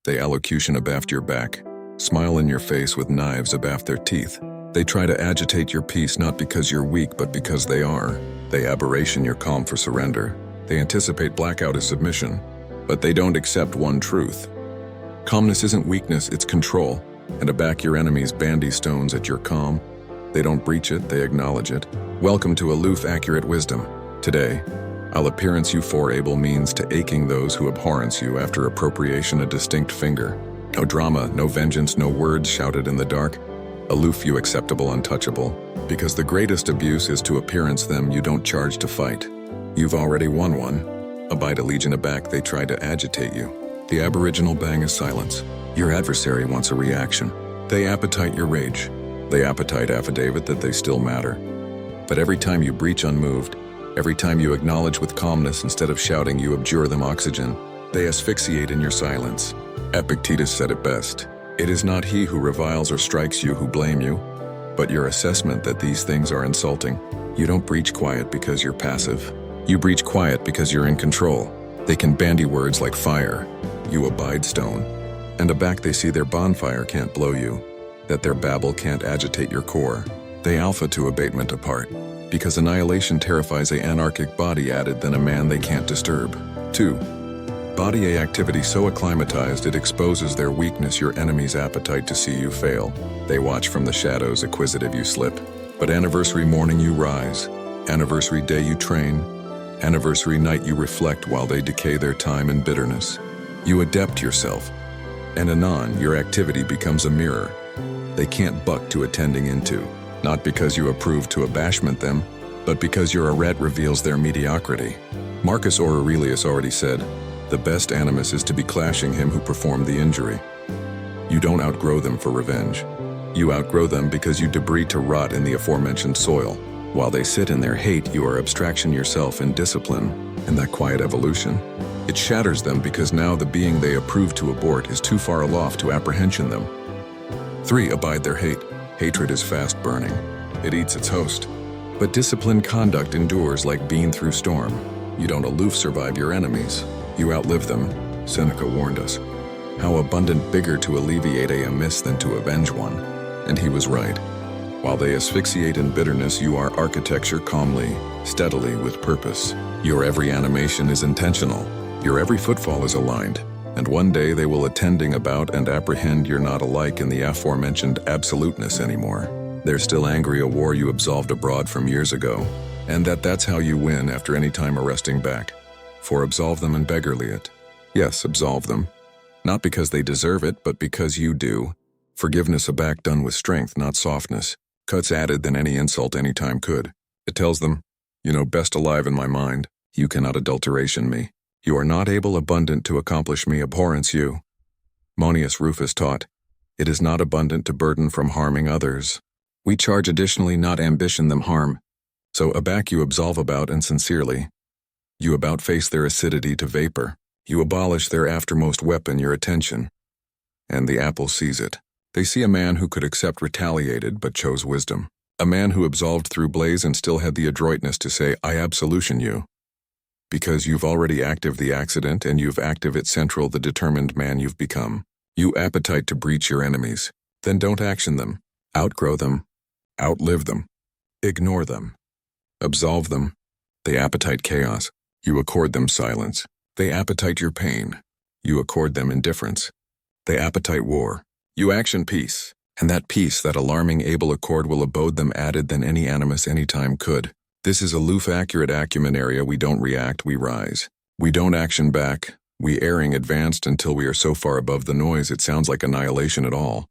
They allocution abaft your back, smile in your face with knives abaft their teeth. They try to agitate your peace not because you're weak but because they are. They aberration your calm for surrender. They anticipate blackout as submission, but they don't accept one truth. Calmness isn't weakness, it's control, and aback your enemies bandy stones at your calm. They don't breach it, they acknowledge it. Welcome to aloof, accurate wisdom. Today, I'll appearance you for able means to aching those who abhorrence you after appropriation a distinct finger. No drama, no vengeance, no words shouted in the dark. Aloof you acceptable, untouchable, because the greatest abuse is to appearance them you don't charge to fight. You've already won one. Abide a legion aback, they try to agitate you. The aboriginal bang is silence. Your adversary wants a reaction. They appetite your rage. They appetite affidavit that they still matter. But every time you breach unmoved, every time you acknowledge with calmness instead of shouting, you abjure them oxygen. They asphyxiate in your silence. Epictetus said it best. It is not he who reviles or strikes you who blame you, but your assessment that these things are insulting. You don't breach quiet because you're passive. You breach quiet because you're in control. They can bandy words like fire. You abide stone. And aback they see their bonfire can't blow you, that their babble can't agitate your core. They alpha to abatement apart, because annihilation terrifies a anarchic body added than a man they can't disturb. 2. Body a activity so acclimatized it exposes their weakness, your enemy's appetite to see you fail. They watch from the shadows, acquisitive you slip. But anniversary morning you rise, anniversary day you train, anniversary night you reflect while they decay their time in bitterness. You adept yourself, and anon your activity becomes a mirror they can't buck to attending into, not because you approve to abashment them, but because your arete reveals their mediocrity. Marcus Aurelius already said, the best animus is to be clashing him who performed the injury. You don't outgrow them for revenge. You outgrow them because you debris to rot in the aforementioned soil. While they sit in their hate, you are abstraction yourself in discipline, in that quiet evolution. It shatters them because now the being they approve to abort is too far aloft to apprehension them. 3. Abide their hate. Hatred is fast burning. It eats its host. But disciplined conduct endures like bean through storm. You don't aloof survive your enemies. You outlive them. Seneca warned us. How abundant bigger to alleviate a amiss than to avenge one. And he was right. While they asphyxiate in bitterness, you are architecture calmly, steadily, with purpose. Your every animation is intentional. Your every footfall is aligned. And one day they will attending about and apprehend you're not alike in the aforementioned absoluteness anymore. They're still angry a war you absolved abroad from years ago, and that's how you win after any time arresting back. For absolve them and beggarly it. Yes, absolve them. Not because they deserve it, but because you do. Forgiveness aback done with strength, not softness. Cuts added than any insult any time could. It tells them, you know best alive in my mind, you cannot adulteration me. You are not able abundant to accomplish me abhorrence you. Monius Rufus taught, it is not abundant to burden from harming others. We charge additionally not ambition them harm. So aback you absolve about and sincerely. You about face their acidity to vapor. You abolish their aftermost weapon, your attention. And the apple sees it. They see a man who could accept retaliated but chose wisdom. A man who absolved through blaze and still had the adroitness to say, I absolution you. Because you've already active the accident and you've active it central the determined man you've become. You appetite to breach your enemies. Then don't action them. Outgrow them. Outlive them. Ignore them. Absolve them. They appetite chaos. You accord them silence. They appetite your pain. You accord them indifference. They appetite war. You action peace. And that peace, that alarming able accord will abode them added than any animus any time could. This is aloof accurate acumen area. We don't react, we rise. We don't action back. We erring advanced until we are so far above the noise it sounds like annihilation at all.